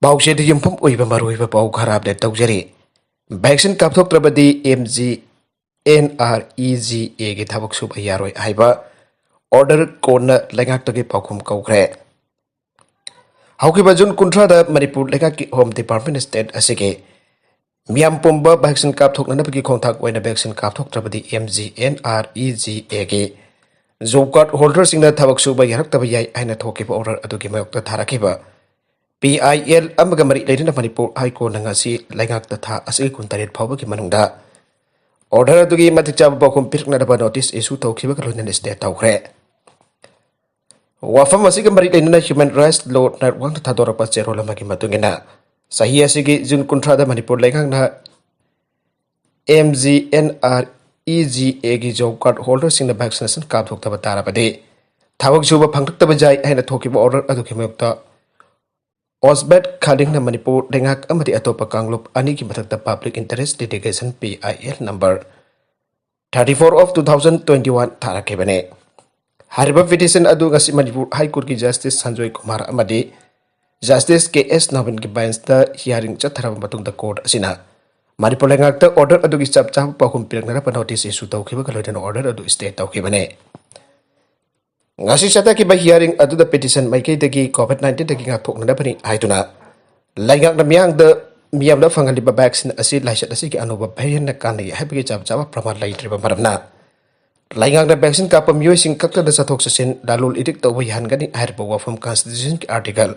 ꯄꯥꯎꯆꯦꯗ ꯌꯨꯝꯐꯝ ꯑꯣꯏꯕ ꯃꯔꯨꯑꯣꯏꯕ ꯄꯥꯎ ꯈꯔ ꯑꯞꯗꯦꯠ ꯇꯧꯖꯔꯤ꯫ ꯚꯦꯛꯁꯤꯟ ꯀꯥꯞꯊꯣꯛꯇ꯭ꯔꯕꯗꯤ MGNREGA ꯒꯤ ꯊꯕꯛ ꯁꯨꯕ ꯌꯥꯔꯣꯏ ꯍꯥꯏꯕ ꯑꯣꯔꯗꯔ ꯀꯣꯟꯅ ꯂꯩꯉꯥꯛꯇꯒꯤ ꯄꯥꯎꯈꯨꯝ ꯀꯧꯈ꯭ꯔꯦ꯫ ꯍꯧꯈꯤꯕ ꯖꯨꯟ 30ꯗ ꯃꯅꯤꯄꯨꯔ ꯂꯩꯉꯥꯛꯀꯤ ꯍꯣꯝ ꯗꯤꯄꯥꯔꯠꯃꯦꯟꯠ ꯁ꯭ꯇꯦꯠ ꯑꯁꯤꯒꯤ ꯃꯤꯌꯥꯝ ꯄꯨꯝꯕ ꯚꯦꯛꯁꯤꯟ ꯀꯥꯞꯊꯣꯛꯅꯅꯕꯒꯤ ꯈꯣꯡꯊꯥꯡ ꯑꯣꯏꯅ ꯚꯦꯛꯁꯤꯟ ꯀꯥꯞꯊꯣꯛꯇ꯭ꯔꯕꯗꯤ MGNREGA ꯒꯤ ꯖꯣꯕ ꯀꯥꯔꯗ ꯍꯣꯜꯗꯔꯁꯤꯡꯅ ꯊꯕꯛ ꯁꯨꯕ ꯌꯥꯔꯛꯇꯕ ꯌꯥꯏ ꯍꯥꯏꯅ ꯊꯣꯛꯈꯤꯕ ꯑꯣꯔꯗꯔ ꯑꯗꯨꯒꯤ ꯃꯥꯌꯣꯛꯇ ꯊꯥꯔꯛꯈꯤꯕ PIL ꯑꯃꯒ ꯃꯔꯤ ꯂꯩꯅꯅ ꯃꯅꯤꯄꯨꯔ ꯍꯥꯏ ꯀꯣꯔꯠꯅ ꯉꯁꯤ ꯂꯩꯉꯥꯛꯇ ꯊꯥ ꯑꯁꯤꯒꯤ 29 ꯐꯥꯎꯕꯒꯤ ꯃꯅꯨꯡꯗ ꯑꯣꯔꯗꯔ ꯑꯗꯨꯒꯤ ꯃꯇꯤꯛ ꯆꯥꯕ ꯄꯥꯎꯈꯨꯝ ꯄꯤꯔꯛꯅꯕ ꯅꯣꯇꯤꯁ ꯏꯁꯨ ꯇꯧꯈꯤꯕꯒ ꯂꯣꯏꯅꯅ ꯁ꯭ꯇꯦ ꯇꯧꯈ꯭ꯔꯦ꯫ ꯋꯥꯐꯝ ꯑꯁꯤꯒ ꯃꯔꯤ ꯂꯩꯅꯅ ꯍ꯭ꯌꯨꯃꯦꯟ ꯔꯥꯏꯠꯁ ꯂꯣ ꯅꯦꯠꯋꯥꯔꯛꯅ ꯊꯥꯗꯣꯔꯛꯄ ꯆꯦꯔꯣꯜ ꯑꯃꯒꯤ ꯃꯇꯨꯡꯏꯟꯅ ꯆꯍꯤ ꯑꯁꯤꯒꯤ ꯖꯨꯟ 30ꯗ ꯃꯅꯤꯄꯨꯔ ꯂꯩꯉꯥꯛꯅ MGNREGA ꯒꯤ ꯖꯣꯕ ꯀꯥꯔꯗ ꯍꯣꯜꯗꯔꯁꯤꯡꯅ ꯚꯦꯛꯁꯤꯅꯦꯁꯟ ꯀꯥꯞꯊꯣꯛꯇꯕ ꯇꯥꯔꯕꯗꯤ ꯊꯕꯛ ꯁꯨꯕ ꯐꯪꯂꯛꯇꯕ ꯌꯥꯏ ꯍꯥꯏꯅ ꯊꯣꯛꯈꯤꯕ ꯑꯣꯔꯗꯔ ꯑꯗꯨꯒꯤ ꯃꯥꯌꯣꯛꯇ OSBET ꯈꯥꯗꯤꯡꯅ ꯃꯅꯤꯄꯨꯔ ꯂꯩꯉꯥꯛ ꯑꯃꯗꯤ ꯑꯇꯣꯞꯄ ꯀꯥꯡꯂꯨꯞ ꯑꯅꯤꯒꯤ ꯃꯊꯛꯇ ꯄꯕ꯭ꯂꯤꯛ ꯏꯟꯇꯔꯦꯁꯠ ꯂꯤꯇꯤꯒꯦꯁꯟ PIL ꯅꯝꯕꯔ 34/2021 ꯊꯥꯔꯛꯈꯤꯕꯅꯤ꯫ ꯍꯥꯏꯔꯤꯕ ꯄꯤꯇꯤꯁꯟ ꯑꯗꯨ ꯉꯁꯤ ꯃꯅꯤꯄꯨꯔ ꯍꯥꯏ ꯀꯣꯔꯠꯀꯤ ꯖꯁꯇꯤꯁ ꯁꯟꯖꯣꯏ ꯀꯨꯃꯥꯔ ꯑꯃꯗꯤ ꯖꯁꯇꯤꯁ KS ꯅꯕꯤꯟꯒꯤ ꯕꯦꯟꯆꯇ ꯍꯤꯌꯥꯔꯤꯡ ꯆꯠꯊꯔꯕ ꯃꯇꯨꯡꯗ ꯀꯣꯔꯠ ꯑꯁꯤꯅ ꯃꯅꯤꯄꯨꯔ ꯂꯩꯉꯥꯛꯇ ꯑꯣꯔꯗꯔ ꯑꯗꯨꯒꯤ ꯆꯞ ꯆꯥꯕ ꯄꯥꯎꯈꯨꯝ ꯄꯤꯔꯛꯅꯕ ꯅꯣꯇꯤꯁ ꯏꯁꯨ ꯇꯧꯈꯤꯕꯒ ꯂꯣꯏꯅꯅ ꯑꯣꯔꯗꯔ ꯑꯗꯨ ꯁ꯭ꯇꯦ ꯇꯧꯈꯤꯕꯅꯤ꯫ ꯉꯁꯤ ꯆꯠꯊꯈꯤꯕ ꯍꯤꯌꯥꯔꯤꯡ ꯑꯗꯨꯗ ꯄꯤꯇꯤꯁꯟ ꯃꯥꯏꯀꯩꯗꯒꯤ COVID-19 ꯉꯥꯛꯊꯣꯛꯅꯅꯕꯅꯤ ꯍꯥꯏꯗꯨꯅ ꯂꯩꯉꯥꯛꯅ ꯃꯤꯌꯥꯝꯗ ꯐꯪꯍꯜꯂꯤꯕ ꯚꯦꯛꯁꯤꯟ ꯑꯁꯤ ꯂꯥꯏꯆꯠ ꯑꯁꯤꯒꯤ ꯑꯅꯧꯕ ꯚꯦꯔꯤꯌꯦꯟꯠꯅ ꯀꯥꯟꯅꯩ ꯍꯥꯏꯕꯒꯤ ꯆꯞ ꯆꯥꯕ ꯄ꯭ꯔꯃꯥꯟ ꯂꯩꯇ꯭ꯔꯤꯕ ꯃꯔꯝꯅ ꯂꯩꯉꯥꯛꯅ ꯚꯦꯛꯁꯤꯟ ꯀꯥꯞꯄ ꯃꯤꯑꯣꯏꯁꯤꯡ ꯈꯛꯇꯗ ꯆꯠꯊꯣꯛ ꯆꯠꯁꯤꯟ ꯂꯂꯣꯟ ꯏꯇꯤꯛ ꯇꯧꯕ ꯌꯥꯍꯟꯒꯅꯤ ꯍꯥꯏꯔꯤꯕ ꯋꯥꯐꯝ ꯀꯟꯁꯇꯤꯇ꯭ꯌꯨꯁꯟꯒꯤ ꯑꯥꯔꯇꯤꯀꯜ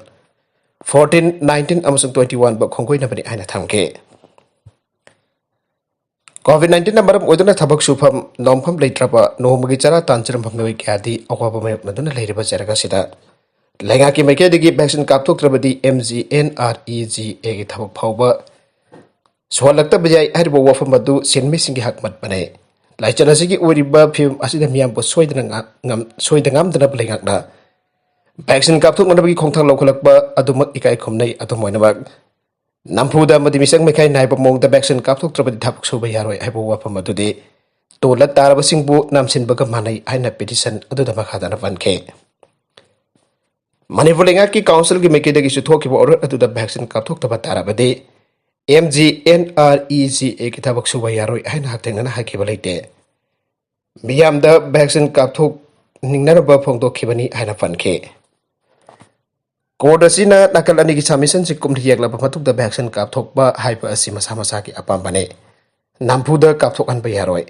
14, 19 ꯑꯃꯁꯨꯡ 21 ꯕ ꯈꯣꯡꯒꯣꯏꯅꯕꯅꯤ ꯍꯥꯏꯅ ꯊꯝꯈꯤ꯫ COVID-19ꯅ ꯃꯔꯝ ꯑꯣꯏꯗꯨꯅ ꯊꯕꯛ ꯁꯨꯐꯝ ꯅꯣꯝꯐꯝ ꯂꯩꯇ꯭ꯔꯕ ꯅꯣꯡꯃꯒꯤ ꯆꯔꯥ ꯇꯥꯟꯖꯔꯝꯕ ꯃꯤꯑꯣꯏ ꯀꯌꯥꯗꯤ ꯑꯋꯥꯕ ꯃꯥꯌꯣꯛꯅꯗꯨꯅ ꯂꯩꯔꯤꯕ ꯆꯩꯔꯛ ꯑꯁꯤꯗ ꯂꯩꯉꯥꯛꯀꯤ ꯃꯥꯏꯀꯩꯗꯒꯤ ꯚꯦꯛꯁꯤꯟ ꯀꯥꯞꯊꯣꯛꯇ꯭ꯔꯕꯗꯤ MGNREGA ꯒꯤ ꯊꯕꯛ ꯐꯥꯎꯕ ꯁꯨꯍꯜꯂꯛꯇꯕ ꯌꯥꯏ ꯍꯥꯏꯔꯤꯕ ꯋꯥꯐꯝ ꯑꯗꯨ ꯁꯤꯟꯃꯤꯁꯤꯡꯒꯤ ꯍꯛ ꯃꯠꯄꯅꯤ꯫ ꯂꯥꯏꯆꯠ ꯑꯁꯤꯒꯤ ꯑꯣꯏꯔꯤꯕ ꯐꯤꯚꯝ ꯑꯁꯤꯗ ꯃꯤꯌꯥꯝꯕꯨ ꯁꯣꯏꯗ ꯉꯥꯝꯗꯅꯕ ꯂꯩꯉꯥꯛꯅ ꯚꯦꯛꯁꯤꯟ ꯀꯥꯞꯊꯣꯛꯅꯅꯕꯒꯤ ꯈꯣꯡꯊꯥꯡ ꯂꯧꯈꯠꯂꯛꯄ ꯑꯗꯨꯃꯛ ꯏꯀꯥꯏ ꯈꯨꯝꯅꯩ꯫ ꯑꯗꯨꯝ ꯑꯣꯏꯅꯃꯛ ꯅꯝꯐꯨꯗ ꯑꯃꯗꯤ ꯃꯤꯆꯪ ꯃꯤꯈꯥꯏ ꯅꯥꯏꯕ ꯃꯑꯣꯡꯗ ꯚꯦꯛꯁꯤꯟ ꯀꯥꯞꯊꯣꯛꯇ꯭ꯔꯕꯗꯤ ꯊꯕꯛ ꯁꯨꯕ ꯌꯥꯔꯣꯏ ꯍꯥꯏꯕ ꯋꯥꯐꯝ ꯑꯗꯨꯗꯤ ꯇꯣꯜꯂ ꯇꯥꯔꯕꯁꯤꯡꯕꯨ ꯅꯝꯁꯤꯟꯕꯒ ꯃꯥꯟꯅꯩ ꯍꯥꯏꯅ ꯄꯤꯇꯤꯁꯟ ꯑꯗꯨꯗ ꯃꯈꯥ ꯇꯥꯅ ꯄꯟꯈꯤ꯫ ꯃꯅꯤꯄꯨꯔ ꯂꯩꯉꯥꯛꯀꯤ ꯀꯥꯎꯟꯁꯤꯜꯒꯤ ꯃꯥꯏꯀꯩꯗꯒꯤꯁꯨ ꯊꯣꯛꯈꯤꯕ ꯑꯣꯔꯗꯔ ꯑꯗꯨꯗ ꯚꯦꯛꯁꯤꯟ ꯀꯥꯞꯊꯣꯛꯇꯕ ꯇꯥꯔꯕꯗꯤ MGNREGA ꯒꯤ ꯊꯕꯛ ꯁꯨꯕ ꯌꯥꯔꯣꯏ ꯍꯥꯏꯅ ꯍꯛꯊꯦꯡꯅꯅ ꯍꯥꯏꯈꯤꯕ ꯂꯩꯇꯦ꯫ ꯃꯤꯌꯥꯝꯗ ꯚꯦꯛꯁꯤꯟ ꯀꯥꯞꯊꯣꯛꯅꯤꯡꯅꯕ ꯐꯣꯡꯗꯣꯛꯈꯤꯕꯅꯤ ꯍꯥꯏꯅ ꯄꯟꯈꯤ꯫ ꯀꯣꯔꯠ ꯑꯁꯤꯅ ꯅꯥꯀꯜ ꯑꯅꯤꯒꯤ ꯁꯕꯃꯤꯁꯟꯁꯤꯡ ꯀꯨꯞꯅ ꯌꯦꯡꯂꯕ ꯃꯇꯨꯡꯗ ꯚꯦꯛꯁꯤꯟ ꯀꯥꯞꯊꯣꯛꯄ ꯍꯥꯏꯕ ꯑꯁꯤ ꯃꯁꯥ ꯃꯁꯥꯒꯤ ꯑꯄꯥꯝꯕꯅꯤ, ꯅꯝꯐꯨꯗ ꯀꯥꯞꯊꯣꯛꯍꯟꯕ ꯌꯥꯔꯣꯏ꯫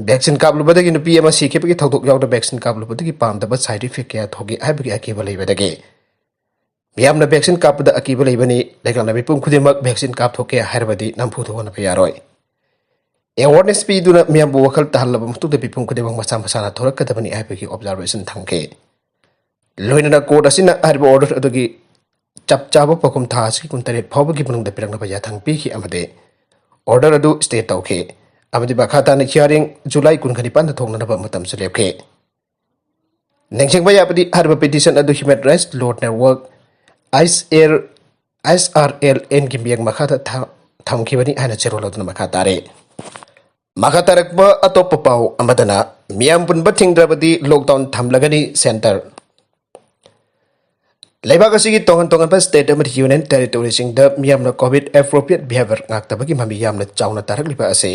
ꯚꯦꯛꯁꯤꯟ ꯀꯥꯞꯂꯨꯕꯗꯒꯤ ꯅꯨꯄꯤ ꯑꯃ ꯁꯤꯈꯤꯕꯒꯤ ꯊꯧꯗꯣꯛ ꯌꯥꯎꯅ ꯚꯦꯛꯁꯤꯟ ꯀꯥꯞꯂꯨꯕꯗꯒꯤ ꯄꯥꯝꯗꯕ ꯁꯥꯏꯗ ꯏꯐꯦꯛ ꯀꯌꯥ ꯊꯣꯛꯏ ꯍꯥꯏꯕꯒꯤ ꯑꯀꯤꯕ ꯂꯩꯕꯗꯒꯤ ꯃꯤꯌꯥꯝꯅ ꯚꯦꯛꯁꯤꯟ ꯀꯥꯞꯄꯗ ꯑꯀꯤꯕ ꯂꯩꯕꯅꯤ꯫ ꯂꯩꯉꯥꯛꯅ ꯃꯤꯄꯨꯝ ꯈꯨꯗꯤꯡꯃꯛ ꯚꯦꯛꯁꯤꯟ ꯀꯥꯞꯊꯣꯛꯀꯦ ꯍꯥꯏꯔꯕꯗꯤ ꯅꯝꯐꯨꯗ ꯍꯣꯠꯅꯕ ꯌꯥꯔꯣꯏ꯫ ꯑꯦꯋꯥꯔꯅꯦꯁ ꯄꯤꯗꯨꯅ ꯃꯤꯌꯥꯝꯕꯨ ꯋꯥꯈꯜ ꯇꯥꯍꯜꯂꯕ ꯃꯇꯨꯡꯗ ꯃꯤꯄꯨꯝ ꯈꯨꯗꯤꯡꯃꯛ ꯃꯁꯥ ꯃꯁꯥꯅ ꯊꯣꯔꯛꯀꯗꯕꯅꯤ ꯍꯥꯏꯕꯒꯤ ꯑꯣꯕꯖꯥꯔꯕꯦꯁꯟ ꯊꯝꯈꯤ꯫ ꯂꯣꯏꯅꯅ ꯀꯣꯔꯠ ꯑꯁꯤꯅ ꯍꯥꯏꯔꯤꯕ ꯑꯣꯔꯗꯔ ꯑꯗꯨꯒꯤ ꯆꯞ ꯆꯥꯕ ꯄꯥꯎꯈꯨꯝ ꯊꯥ ꯑꯁꯤꯒꯤ 29 ꯐꯥꯎꯕꯒꯤ ꯃꯅꯨꯡꯗ ꯄꯤꯔꯛꯅꯕ ꯌꯥꯊꯪ ꯄꯤꯈꯤ ꯑꯃꯗꯤ ꯑꯣꯔꯗꯔ ꯑꯗꯨ ꯁ꯭ꯇꯦ ꯇꯧꯈꯤ ꯑꯃꯗꯤ ꯃꯈꯥ ꯇꯥꯅ ꯍꯤꯌꯥꯔꯤꯡ ꯖꯨꯂꯥꯏ 29ꯗ ꯊꯣꯛꯅꯅꯕ ꯃꯇꯝꯁꯨ ꯂꯦꯞꯈꯤ꯫ ꯅꯤꯡꯁꯤꯡꯕ ꯌꯥꯕꯗꯤ ꯍꯥꯏꯔꯤꯕ ꯄꯤꯇꯤꯁꯟ ꯑꯗꯨ ꯍ꯭ꯌꯨꯃꯦꯟ ꯔꯥꯏꯠꯁ ꯂꯣ ꯅꯦꯠꯋꯥꯔꯛ HRLN ꯒꯤ ꯃꯤꯠꯌꯦꯡ ꯃꯈꯥꯗ ꯊꯝꯈꯤꯕꯅꯤ ꯍꯥꯏꯅ ꯆꯦꯔꯣꯜ ꯑꯗꯨꯅ ꯃꯈꯥ ꯇꯥꯔꯤ꯫ ꯃꯈꯥ ꯇꯥꯔꯛꯄ ꯑꯇꯣꯞꯄ ꯄꯥꯎ ꯑꯃꯗꯅ ꯃꯤꯌꯥꯝ ꯄꯨꯟꯕ ꯊꯤꯡꯗ꯭ꯔꯕꯗꯤ ꯂꯣꯛꯗꯥꯎꯟ ꯊꯝꯂꯒꯅꯤ ꯁꯦꯟꯇꯔ꯫ ꯂꯩꯕꯥꯛ ꯑꯁꯤꯒꯤ ꯇꯣꯉꯥꯟ ꯇꯣꯉꯥꯟꯕ ꯁ꯭ꯇꯦꯠ ꯑꯃꯗꯤ ꯌꯨꯅꯤꯌꯟ ꯇꯦꯔꯤꯇꯣꯔꯤꯁꯤꯡꯗ ꯃꯤꯌꯥꯝꯅ ꯀꯣꯚꯤꯗ ꯑꯦꯄ꯭ꯔꯣꯄ꯭ꯔꯤꯌꯦꯠ ꯕꯤꯍꯦꯚꯤꯌꯔ ꯉꯥꯛꯇꯕꯒꯤ ꯃꯃꯤ ꯌꯥꯝꯅ ꯆꯥꯎꯅ ꯇꯥꯔꯛꯂꯤꯕ ꯑꯁꯤ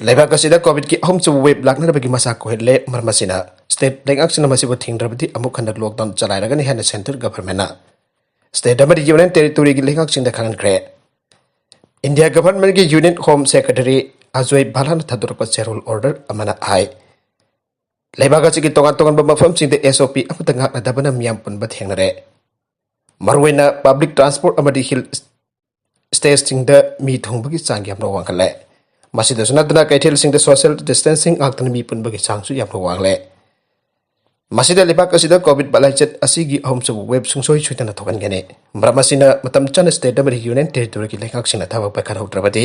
ꯂꯩꯕꯥꯛ ꯑꯁꯤꯗ ꯀꯣꯚꯤꯗꯀꯤ ꯑꯍꯨꯝꯁꯨꯕ ꯋꯦꯕ ꯂꯥꯛꯅꯅꯕꯒꯤ ꯃꯆꯥꯛ ꯑꯣꯏꯍꯜꯂꯦ꯫ ꯃꯔꯝ ꯑꯁꯤꯅ ꯁ꯭ꯇꯦꯠ ꯂꯩꯉꯥꯛꯁꯤꯡꯅ ꯃꯁꯤꯕꯨ ꯊꯤꯡꯗ꯭ꯔꯕꯗꯤ ꯑꯃꯨꯛ ꯍꯟꯅ ꯂꯣꯛꯗꯥꯎꯟ ꯆꯂꯥꯏꯔꯒꯅꯤ ꯍꯥꯏꯅ ꯁꯦꯟꯇ꯭ꯔꯦꯜ ꯒꯚꯔꯟꯃꯦꯟꯠꯅ ꯁ꯭ꯇꯦꯠ ꯑꯃꯗꯤ ꯌꯨꯅꯤꯌꯟ ꯇꯦꯔꯤꯇꯣꯔꯤꯒꯤ ꯂꯩꯉꯥꯛꯁꯤꯡꯗ ꯈꯪꯍꯟꯈ꯭ꯔꯦ꯫ ꯏꯟꯗꯤꯌꯥ ꯒꯚꯔꯟꯃꯦꯟꯠꯀꯤ ꯌꯨꯅꯤꯌꯟ ꯍꯣꯝ ꯁꯦꯀ꯭ꯔꯦꯇꯔꯤ ꯑꯖꯣꯏ ꯚꯥꯂꯥꯅ ꯊꯥꯗꯣꯔꯛꯄ ꯆꯦꯔꯣꯜ ꯑꯣꯔꯗꯔ ꯑꯃꯅ ꯍꯥꯏ ꯂꯩꯕꯥꯛ ꯑꯁꯤꯒꯤ ꯇꯣꯉꯥꯟ ꯇꯣꯉꯥꯟꯕ ꯃꯐꯝꯁꯤꯡꯗ SOP ꯑꯃꯠꯇ ꯉꯥꯛꯅꯗꯕꯅ ꯃꯤꯌꯥꯝ ꯄꯨꯟꯕ ꯊꯦꯡꯅꯔꯦ꯫ ꯃꯔꯨꯑꯣꯏꯅ ꯄꯕ꯭ꯂꯤꯛ ꯇ꯭ꯔꯥꯟꯁꯄꯣꯔꯠ ꯑꯃꯗꯤ ꯍꯤꯜ ꯁ꯭ꯇꯦꯁꯟꯁꯤꯡꯗ ꯃꯤ ꯊꯨꯡꯕꯒꯤ ꯆꯥꯡ ꯌꯥꯝꯅ ꯋꯥꯡꯈꯠꯂꯦ꯫ ꯃꯁꯤꯗꯁꯨ ꯅꯠꯇꯅ ꯀꯩꯊꯦꯜꯁꯤꯡꯗ ꯁꯣꯁꯤꯌꯦꯜ ꯗꯤꯁꯇꯦꯟꯁꯤꯡ ꯉꯥꯛꯇꯨꯅ ꯃꯤ ꯄꯨꯟꯕꯒꯤ ꯆꯥꯡꯁꯨ ꯌꯥꯝꯅ ꯋꯥꯡꯂꯦ꯫ ꯃꯁꯤꯗ ꯂꯩꯕꯥꯛ ꯑꯁꯤꯗ ꯀꯣꯚꯤꯗ ꯂꯥꯏꯆꯠ ꯑꯁꯤꯒꯤ ꯑꯍꯨꯝꯁꯨꯕ ꯋꯦꯕ ꯁꯨꯡꯁꯣꯏ ꯁꯣꯏꯗꯅ ꯊꯣꯛꯍꯟꯒꯅꯤ꯫ ꯃꯔꯝ ꯑꯁꯤꯅ ꯃꯇꯝ ꯆꯥꯅ ꯁ꯭ꯇꯦꯠ ꯑꯃꯗꯤ ꯌꯨꯅꯤꯌꯟ ꯇꯦꯔꯤꯇꯣꯔꯤꯒꯤ ꯂꯩꯉꯥꯛꯁꯤꯡꯅ ꯊꯕꯛ ꯄꯥꯏꯈꯠꯍꯧꯗ꯭ꯔꯕꯗꯤ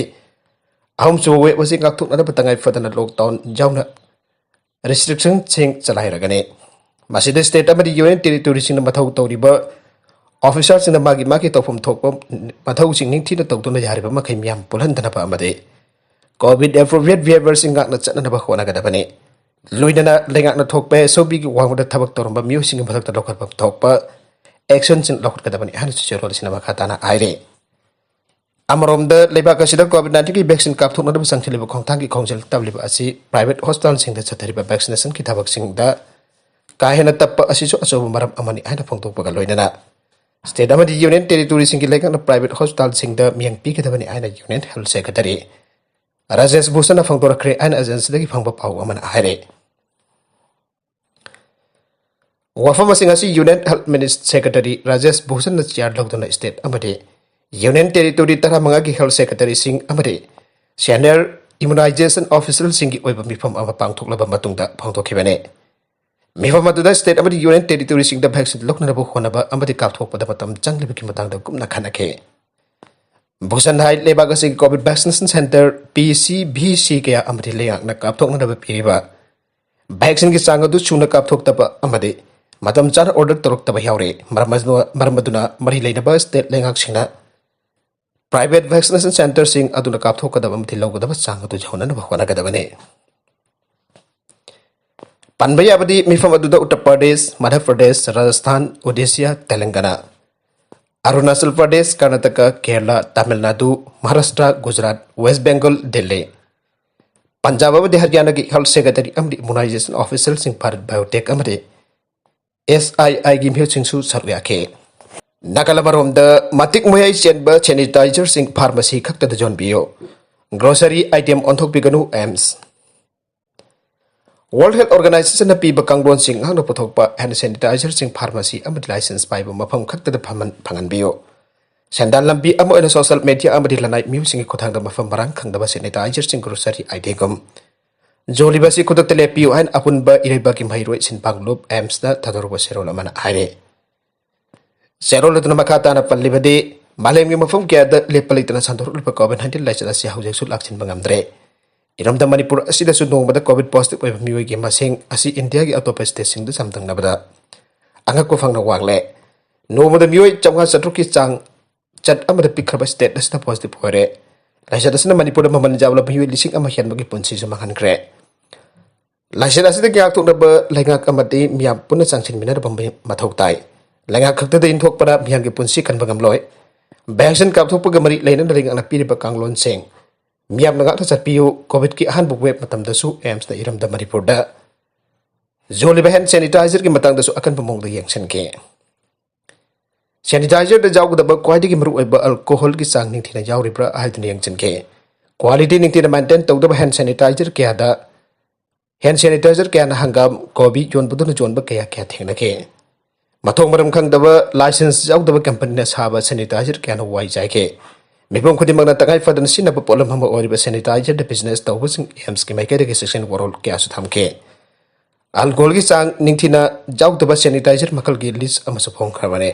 ꯑꯍꯨꯝꯁꯨꯕ ꯋꯦꯕ ꯑꯁꯤ ꯉꯥꯛꯊꯣꯛꯅꯅꯕ ꯇꯉꯥꯏꯐꯗꯅ ꯂꯣꯛꯗꯥꯎꯟ ꯌꯥꯎꯅ ꯔꯦꯁꯇ꯭ꯔꯤꯛꯁꯟꯁꯤꯡ ꯆꯂꯥꯏꯔꯒꯅꯤ꯫ ꯃꯁꯤꯗ ꯁ꯭ꯇꯦꯠ ꯑꯃꯗꯤ ꯌꯨꯅꯤꯌꯟ ꯇꯦꯔꯤꯇꯣꯔꯤꯁꯤꯡꯅ ꯃꯊꯧ ꯇꯧꯔꯤꯕ ꯑꯣꯐꯤꯁꯥꯔꯁꯤꯡꯅ ꯃꯥꯒꯤ ꯇꯧꯐꯝ ꯊꯣꯛꯄ ꯃꯊꯧꯁꯤꯡ ꯅꯤꯡꯊꯤꯅ ꯇꯧꯗꯨꯅ ꯌꯥꯔꯤꯕ ꯃꯈꯩ ꯃꯤꯌꯥꯝ ꯄꯨꯜꯍꯟꯗꯅꯕ ꯑꯃꯗꯤ ꯀꯣꯚꯤꯗ ꯑꯦꯄ꯭ꯔꯣꯄ꯭ꯔꯤꯌꯦꯠ ꯕꯤꯍꯦꯚꯤꯌꯔꯁꯤꯡ ꯉꯥꯛꯅ ꯆꯠꯅꯅꯕ ꯍꯣꯠꯅꯒꯗꯕꯅꯤ꯫ ꯂꯣꯏꯅꯅ ꯂꯩꯉꯥꯛꯅ ꯊꯣꯛꯄ SOPꯒꯤ ꯋꯥꯡꯃꯗ ꯊꯕꯛ ꯇꯧꯔꯝꯕ ꯃꯤꯑꯣꯏꯁꯤꯡꯒꯤ ꯃꯊꯛꯇ ꯂꯧꯈꯠꯐꯝ ꯊꯣꯛꯄ action sin lokut kadabani han su role sin makatana aire amarom da leba ka sida covid-19 ki vaccine kap thuk na da sang thiliba khong thang ki khongjel tabliba asi private hospital sing da chathariba vaccination ki thabak sing da ka hena tappa asi so aso maram amani haina phongtok pagal loinana state amadi union territory sing ki lekang private hospital sing da miang pi ki dabani haina union health secretary Rajesh Bhushan na phongtor kre an agency da ki phangba pau amana haire wafam sing asi union health minister secretary Rajesh Bhushan na chair lokdona state amadi Union Territory tara mga ki health secretary sing amade senior immunization officer sing ki oiba mifam ama pangthok laba matungda phangthok khibane mifam adu state amade Union Territory sing da vaccine lokna bu khonaba amade kapthok pada patam changlibi ki matang da kumna khanake Bhusan hai leba ga sing covid vaccination center PCVC ke amade leyak na kapthok na ba piriba vaccine ki sang adu chuna kapthok taba amade matam char order torok taba yaure marmaduna mari leina ba state lengak singna private vaccination center sing aduna kapthok kadaba mthi logdaba chang adu jhona na bhwana kadabane panbaya abadi mifam adu Uttar Pradesh Madhya Pradesh Rajasthan Odisha Telangana Arunachal Pradesh Karnataka Kerala Tamil Nadu Maharashtra Gujarat West Bengal Delhi Punjab abadi Haryana ki health secretary amdi immunization officer sing Bharat Biotech amdi SII gi mheu sing su sarya ke Nakalabarom da matik moyai chenba sanitizer sing pharmacy khakta da jon bio grocery item onthok biganu AIMS World Health Organization na piba kanglon sing hangna puthok pa hand sanitizer sing pharmacy amad license pai ba mafam khakta da phangan bio sandan lambi amo ena social media amadi lanai mu sing khothang da mafam barang khang da sanitizer sing grocery item joli basi khodak tele pio han apun ba ireba ki mairoi sin panglup AIMS da thador ba serol mana aire Serol itu nama kata anak palibade malam yang mafum kia ada lepali tanah santor lupa COVID-19 lai sada siya hujang sul aksin bangamdre. Iram da Manipur asida sudong bada COVID positive ay pamiway ki masing asi India ki atau testing du samtang na bada. Angak ko fang na wangle. No bada miway chamga satru ki chang chat amada pikraba state dasna positive hore. Lai sada sana Manipur da maman jawla pamiway lising amahian bagi punsi sumahan kre. Lai sada asida ki aktuk na ba lai ngak amadi miyam puna sangsin mina da pamay mathok tay. Lenga khakta da inthok para bihan ke punsi kan bangam loy vaccine kap thok pagamari leina da ringa na piri ba kanglon seng miap na ga chat piu covid ki han buk web matam da su AIMS da iram da Manipur da zoli bahan sanitizer ki matang da su akan pamong da yengsen ke sanitizer da jaw da ba kwai di ki maru ba alcohol ki sang ning thina jaw ribra ai da yengsen ke quality ning thina maintain tau da hand sanitizer ke ada hand sanitizer ke na hangam kobi jon budu na jon ba kaya kya thengna ke Mathong maram khang daba license jaw daba company na saba sanitizer kya na wai jai ke mipom khudi magna takai fadan sin na polam hama ori ba sanitizer the business tau busing AIMS ki mai ke de section world kya su tham ke alcohol ki sang ningthina jaw daba sanitizer makal gi list ama su phong khabane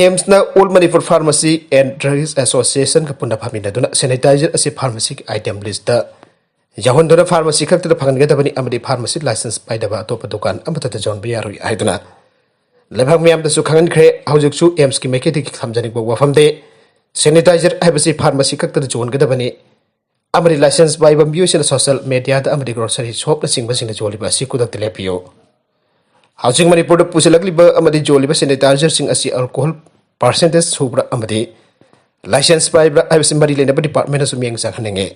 AIMS na All Manipur Pharmacy and Drugs Association ka punna phamina duna sanitizer ase pharmacy item list da Jahon dona pharmacy khakta da phangan ga dabani amadi pharmacy license pai daba topa dukan amata da jon biaroi aiduna lebhak miam da su khangan khre haujuk su AIMS ki meketi ki thamjani bo wafam de sanitizer habasi pharmacy khakta da jon ga dabani amadi license bai bam use na social media da amadi grocery shop na singba sing da joli ba si kudak tele pio housing Manipur da pusilakli ba amadi joli ba sanitizer sing asi alcohol percentage subra amadi license bai ba habasi mari le na department na su miang sang hanenge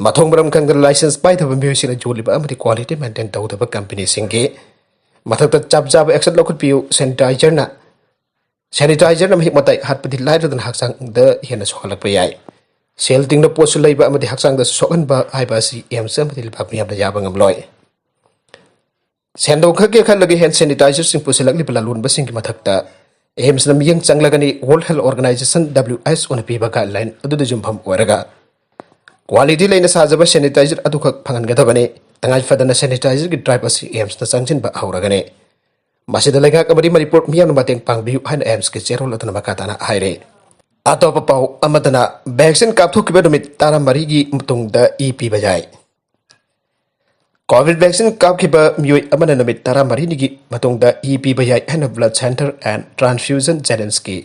Mathong maram kang license pai thaba music joli ba amati quality maintain tau thaba company singge mathak ta chap chap action lokut piu sanitizer na hik matai hat padi lai dan haksang da hena sokalak pa yai sel ting na posul lai ba amati haksang da sokan ba ai ba si AIMS amati lipak miyam da yabang amloy sendo khake khalagi hand sanitizer sing pusilak li palalun ba sing mathak ta AIMS na miyang changlagani World Health Organization WHO on piba guideline adu da jumpham oraga Quality lain sahaja sanitizer adu khak phangan ga dabane tangai fadana sanitizer ki drive asi AIMS na sangchin ba auragane masida lega kabadi Manipur miyam na mateng pangbiu han AIMS ke cherol atana makata na haire ato pa pau amadana vaccine kapthok ki bedumit tara mari gi mutung da EP bajai COVID vaccine kap ki ba mioi amana namit tara mari ni gi mutung da EP bajai han blood center and transfusion Zelensky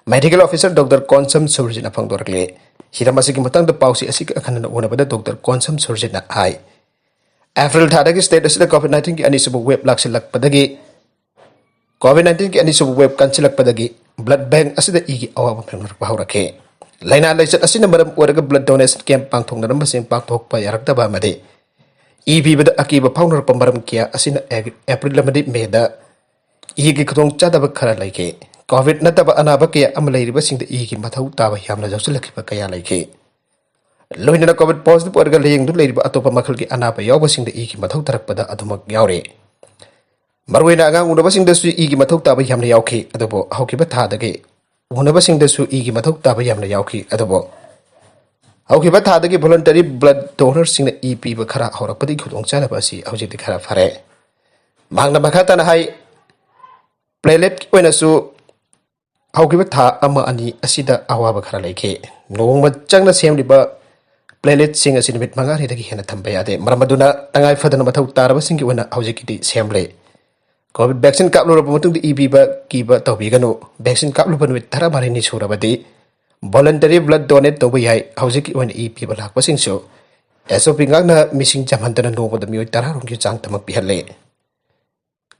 medical officer Dr. Konsam Surjin apang dorkle Hiramasi ki matang da pausi asik akan na una pada Dr. Konsam Surjin na ai April thada ki state asida COVID-19 ki ani subu web lak silak padagi COVID-19 ki anisub web kanchilakpadagi blood bank asida igi awaba phengnar bahurake laina laichat asina maram oraga blood donation camp pangthongna masing pangthokpa yarakdaba amade EV bada akiba faunar pamaram kia asina April lamadi meda igi khutong chadaba khara laike COVID nataba anaba kia amalairiba singda igi mathau taba yamna jawsulakhiba kaya laike loinana COVID positive oraga leyengdu leiriba atopa makhalgi anaba yawba singda igi mathau tarakpada adumak yawre Marwena agang unabasingdasu igi mathau taba yamna yawki adobo hawkiba thadage unabasingdasu igi mathau taba yamna yawki adobo hawkiba thadage voluntary blood donor singna EP ba khara hawrakpadi khudong chanaba asi hawjikti khara fare mangna makhata na hai platelet oinasu hawkiba tha ama ani asida awaba khara laike nongma changna semliba platelet sing asi nimit mangari dagi hena thamba yade maramaduna tangai fadana mathau taraba singi ona hawjikiti semle COVID vaccine kaplu matung di EB ba kiba tobi gano vaccine kaplu nuit tara mari ni surabadi voluntary blood donate tobi hai hauzik on EP ba lak pasing so SOP ngakna missing jamhantana no da mi tara rong ki chang tamak pihalle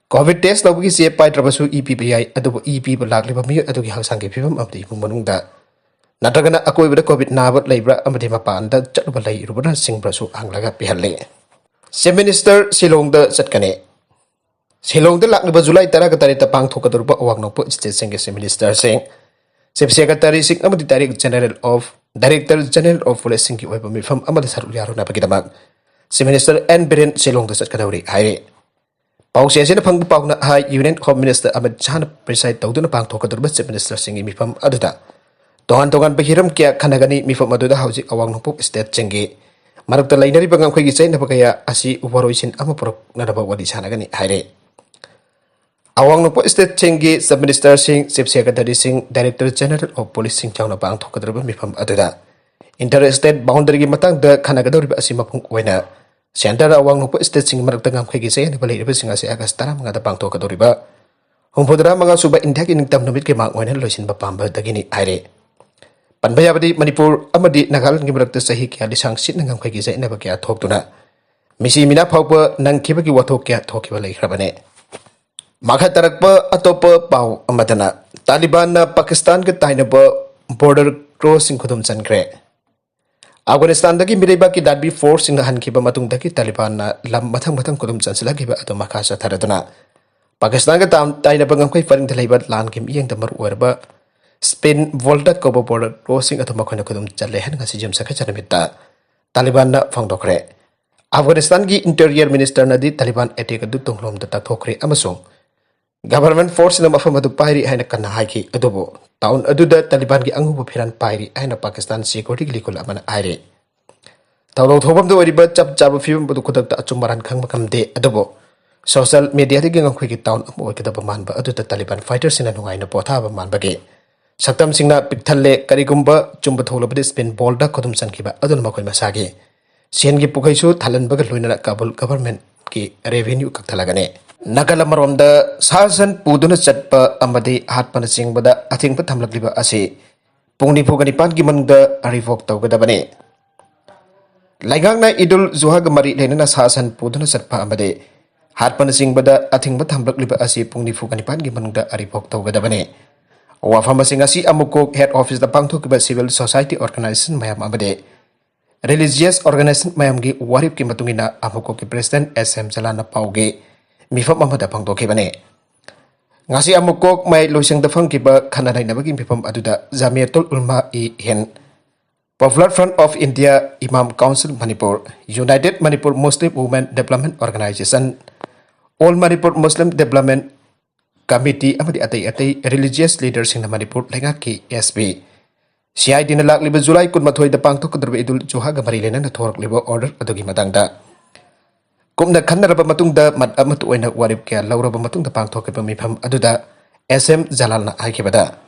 COVID test tobi se pai trabasu EP bi hai adu EP ba lak leba mi adu ki hangsang ki phibam amdi manung da natagana akoi ba COVID nabat leibra amdi mapan da chatba lei rubana singbrasu anglaga pihalle Chief Minister Silong da chatkane Silong lak ni Julai tara katari tapang thoka durba awang no po state sing minister sing Chief Secretary sing amadi Director General of Police sing ki oiba mi fam amadi saru yaro na pagidamak Chief Minister N Biren Silong da sat kadawri haire Pau se sina phang pau na hai Union Home Minister Ahmed Chan preside tawduna pang thoka durba Chief Minister sing mi fam aduda tongan pahiram kya khanagani mi fam aduda hauji awang no po state singi marakta lainari bangam khoi gi chain na pakaya asi ubaroisin ama porok na daba wadi sanagani haire Awang no po state chengi sub minister sing chief secretary sing director general of police sing chawna bang thokadraba mifam aduda interstate boundary gi matang da khanagadori ba asima phung oina center awang no po state sing marakta ngam khegi se ni balai riba sing ase agas tara manga da bang thokadori ba humpodra manga suba india ki ningtam namit ke mang oina loisin ba pamba dagini aire panbaya badi manipur amadi nagaland gi marakta sahi kya lisang sit ngam khegi se na ba kya thoktuna misi mina phawpa nang khiba gi wathok kya thokiba lai khrabane Makha tarakpa atopa pau amadana Taliban na Pakistan ke tainaba border crossing khudum chankre Afghanistan dagi mireba ki dadbi force sing han khiba matung dagi Taliban na lam mathang khudum chansila khiba ato makha sa tharaduna Pakistan ke tainaba ngam kai faring thalaiba lan kim yeng tamar werba Spain volta ko border crossing ato makhona khudum challe han ngasi jam sakha chanamita Taliban na phangdokre Afghanistan ki interior minister na di Taliban attack adu tonglom da takhokre amasung Government force na mafam adu pairi haina kana haiki adubo taun aduda Taliban gi angubo phiran pairi haina Pakistan security likul amana aire tawlo thobam do riba chap chap phim bu khudak ta achumaran khang makam de adubo social media ri ngam khoi gi taun amo ke da man ba aduda Taliban fighters ina nungai na potha ba man ba ge saktam singna pikthalle karigumba chumba tholo bade spin ball da khodum sankiba adun makoi masagi sen gi pukai su thalan ba loina Kabul government ki revenue kaktalagane Nagala maromda sasan puduna chatpa amadi hatpana singbada athingpa thamlakliba ase pungni phugani pan gi mangda arivok tawgadabane laigangna idul zuha ga mari lenana sasan puduna chatpa amade hatpana singbada athingpa thamlakliba ase pungni phugani pan gi mangda arivok tawgadabane wafama singasi amuko head office da pangthokiba civil society organization mayam amade religious organization mayam gi warip ki matungina amuko ki president SM Jalana pauge mifam amada pangtokibane ngasi amukok mai loisang da phangkiba khananai nabagi mifam aduda Jamiatul Ulama I Hind Popular Front of India Imam Council Manipur United Manipur Muslim Women Development Organization All Manipur Muslim Development Committee amadi atai religious leaders in Manipur lengaki SB CID na lakliba July 18 da pangtokadurba idul Zuha ga marilena na thorakliba order adugi matangda Kumna khanaraba matungda mat amatu oina warip kya lauraba matungda pangthokiba mifam aduda SM Jalalna haikibada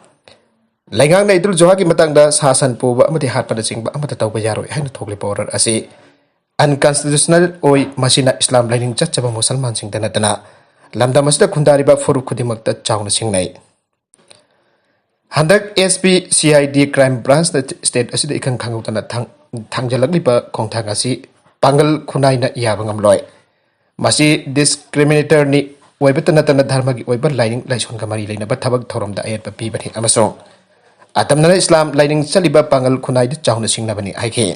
Laingang na idul Zuha gi matangda sasan puba amati hatpada singba amata tawba yaroi haina thokliba order ase unconstitutional oi masina Islam laining chachaba musalman sing danatana lamda masda khundariba furuk khudimakta chawna singnai Handak SP CID crime branch state asida ikang khangutana thangjalakliba khongthang asi pangal khunai na yabangam loi Masih discriminator ni ओइबत नतन धर्म की ओइब lining लाइसोन का मरी लेना थबक थौरम दा अयत पीबनी अमसों अतमना इस्लाम लाइनिंग चलिबा पांगल खुनाई द चाउन सिंगनबनी हाइके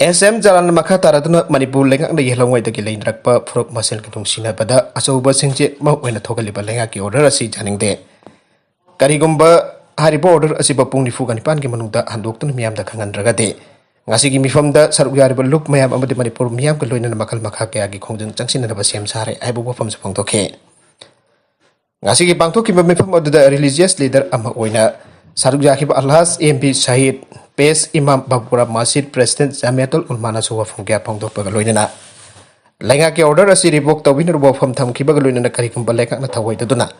SM Jalan Maka Taraduna Manipur Lengak na Yelongway the Gilainrakpa Frog Masil Kitung Bada Asoba Sinje Mo when a Tokaliba Lengaki order a sea janning day. Karigumba Haribo order Asiba Pung Fugan Pangimanuda and Doctor Miam the Kangan Dragade. Nasigi mi from the Sarugariba look Mayam Amadi Manipur Miam Kaluin and Makal Makaki Kongdun Junction and Abasam Sare, Ibo from Pontoke. Nasigi Bantoki from the religious leader Amaoina Sarugaki Allahs MP Shahid. Pes Imam Babura Masjid President Jamiatul Ulmana Suwa from Gapong to Pagaloina. Lenga order a city book the winner from Tam Kibagaloina Karikum Baleka Nataway to Duna.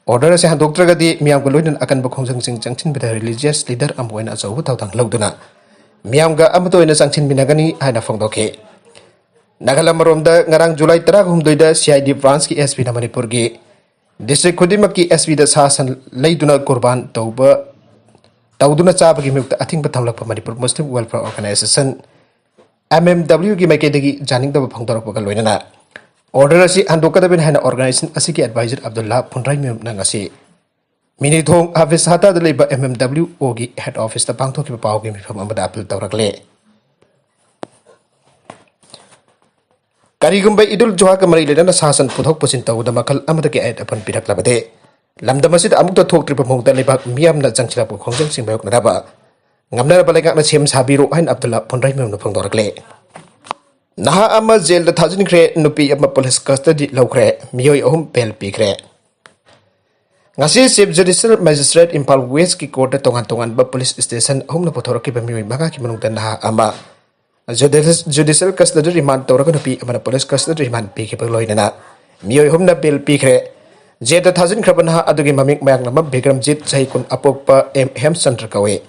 Order as a doctor Gadi, Miamgaloin Akan Bokong Sing Junction with a religious leader Ambuena Zawutan Loduna. Miamga Amato in a Sanchin Minagani, Hina Fondoke. Nagalamarom the Narang July Tragum Doida, CID Bransky SP Namanipurgi. District Kudimaki SP the Sasan Layduna Kurban Toba. Tauduna Chabagi Muk, I think Batamla Manipur Muslim Welfare Organization MMW Gimakedi Janing the Pongdor Pogaloina. Order as Andoka bin Hana Organization Asiki Advisor Abdullah Pundraimum Nangasi. Minithong Avisata the Labor MMW Ogi Head Office the Pangtoki Pau from Amadapil Taurakle. Karigumba Idul Joakamari Ledan Sasan Putok Pusinto the Makal Amataki at upon Pirak Labade. Lamdamasid Amukta talk trip among the Lebak Miam na Janchila Kongjang Simbok Naba. Ngamna Balaka na Sim Sabiru and Abdullah Pondraimum Pondorgle. Naha Ama Zel the Thousand Cre Nupi of police custody locre, Mio home Bell Picre. Nasi Sib Judicial Magistrate in Palweski Court Tongan Police Station, home the Potoroki Bami Magaki Manung Naha Ama. Judicial custody remand Torakapi and police custody remand Pikipoloina. Mio home the Bell Picre. Jet 1,000 Krabana Adugi Mamik Magnama Bikram Jit Saikun Apopa M. Hem Santrakawe.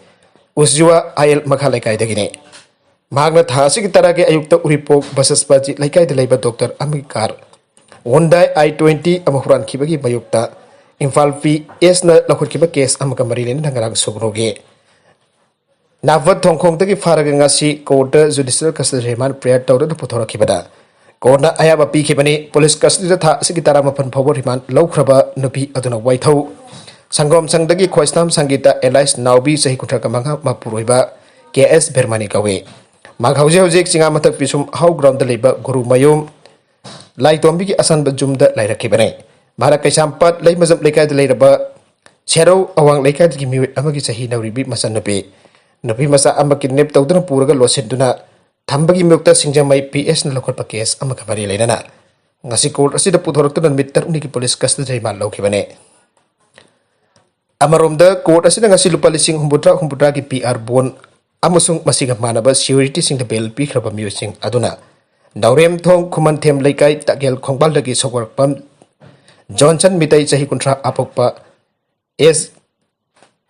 Uzua Ayel Makalaikai de Guinea. Magna Hasik Tarake Ayukta Uripo Basaspaji Laikai the Labor Doctor Amikar. One day I-20 Amahuran Kibaki Bayukta. Infalfi Esna Lakurkiba case Amakamaril Nangarag Sogroge. Nava Tongkong Taki Faragangasi Kota Judicial Custody Remand Prayer Tauda Putora Kibada. Corna Ayaba Pikibani, Police Custody Sikitaramapan Power Remand, Low Kraba, Nupi Aduna Whiteho. Sangom Sangdagi Kwestam Sangita, Elias Naubi Sahikutrakamanga Mapuruiba, KS Bermanikawe. Maghauzik Singamata Pisum, how ground the labor, Guru Mayum, Laitombi Asan Bajum the Laira Kibane. Marakasampat, Lamazam Leka the Lairaba, Chero, Awang Leka to give me Amagi Sahina Ribi Masanope. Nopi Masa Amakinip Taudan Puraga Losiduna. Tambagi Mukta Singjamai PS na lokal pakes ang makabari na. Ngasi court asi da puthorok tan mitter uniki police custody man lokibane. Amaromda court asi ngasi lupa lising humbutra ki PR bon amusung masiga manaba security sing the bill pi kraba musing aduna. Daurem thong kuman them laikai takel khongbal lagi sokor pam Johnson mitai sahi kontra apokpa S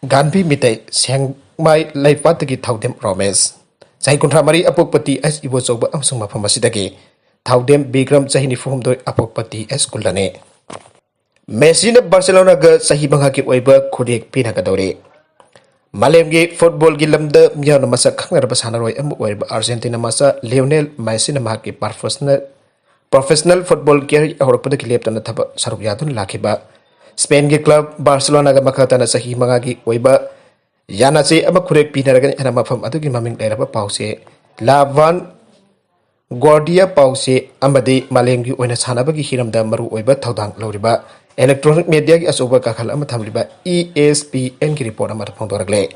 Ganbi mitai seng mai laipat ki thaudem promise. Sahi kontra mari apokpati as ibo soba amsung mapamasitake. Thaudem Bikram Sahini from the apokpati as kuldane. Messi na Barcelona ga sahi bangaki oiba kudik pinakadore. Malemgi football gilamda miyano masa khangar basanaroy am oiba Argentina masa Lionel Messi na mahaki professional football career ahorapada kilep na thaba sarugyadun lakiba. Spain gi club Barcelona ga makata na sahi bangaki oiba Yana se ama kurek pinaragan ana mafam adugi maming dairaba pause Lavan Guardia pause amadi malengi oina sanabagi hiramda maru oiba thaudang loriba electronic media gi asoba kakal ama thamliba ESPN ki report ama phongdoragle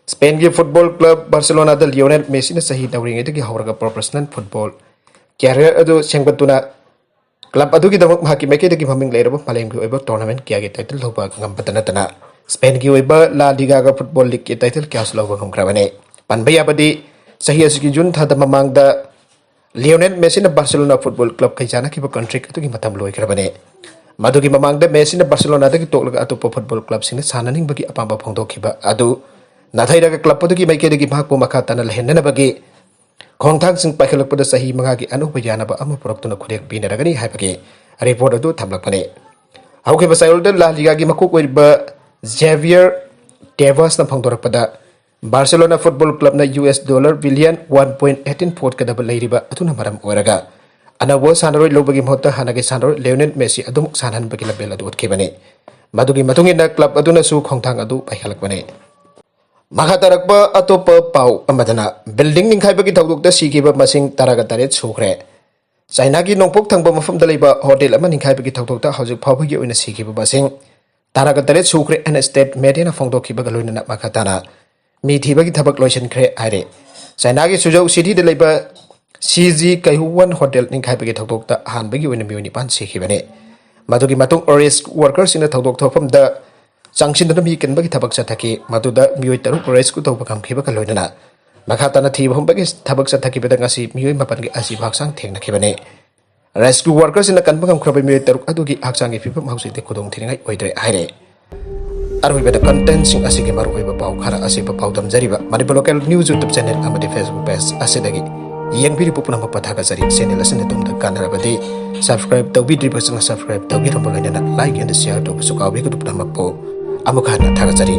Spain gi football club Barcelona da Lionel Messi na sahi dawring edi gi hawraga professional football career adu sengbatuna club adugi damak mahaki meke gi maming dairaba malengi oiba tournament kya gi title thoba ngambadana tana Spain ki oiba La Liga ga football league ki title kya slowa ngkrabane panbaya badi sahi asiki jun thada mamang da Lionel Messi na Barcelona football club kai jana ki ba contract atu ki matam loi krabane madugi mamang da Messi na Barcelona da ki tokla atu football club sing sananing bagi apamba phongdo khiba adu nathai daga club atu ki maike dagi bhag po makata na lehenna bagi khongthang sing pakhalak pada sahi manga ki anu bayana ba ama product na khurek bina ragani hai bagi report atu thamlak pane hauke basayol da La Liga gi makuk oiba Xavier Tebas na phangdorak pada Barcelona Football Club na $1 billion 1.18 port kadaba leiriba atuna maram oraga अनब सानरोई लौबगी महत्ता हानागे सानरोई Lionel Messi अदुमुक सानहनबगी La Belle अदु उतखिबने मदुगी मतुंगिना club अदुनसु खोंथांग अदु पाइखलकबने मखा तरकप अतोप पाउ अमदना building निंखाइबगी थौदुकता सिखिबा मसिंग तरागा Taret सुख्रे China की नोंपोक थंगबा मफमदा लेबा hotel अमा निंखाइबगी थौदुकता हौजिक फाउबगी ओइना सिखिबा मसिंग तरागा Taret सुख्रे N state मेडियाना फोंदोखिबगा लोइना मखा ताना मी थीबगी थबक लोइसनख्रे आइरे चाइना की सुजौ सिटी दे लेबा सीजी कैहुवन होटल निंखाइबगी थौदुकता हानबगी ओइना मियोइ निपान सिखिबने मदुगी मतुंग ओरेस्ट वर्कर्स इन थौदुक थोफमदा चांगसिनदना मी केनबगी थबक चथकी मदुदा मियोइ तरुक रेस्क्यू तौबा कामखिबगा लोइना मखा ताना थीब हमबगी थबक चथकीबदा ngasi मियोइ मपनगी असि भागसांग थेंगनखिबने रेस्क्यू वर्कर्स इन कनबा कामख्रबा मियोइ तरुक अदुगी हागसांगी फिबम हाउसिते खुदोंग थिनिङाइ ओइद्रे हाइरे अरुइबदा कंटेंट सिंग असिगे मरुइबा पाउ खरा असिबा पाउ दमजरिबा Manipur local news YouTube channel अमदि फेसबुक पेज असिदगी यंगबिरि पुपनम पथागा जरि चैनल असिन तुमदा कानरबदि सब्सक्राइब तौबिद्रिबसंग सब्सक्राइब तौबिरम लोइना लाइक एंड शेयर तौबसु काउबिगु पुपनम पो अमुखाना थागा जरि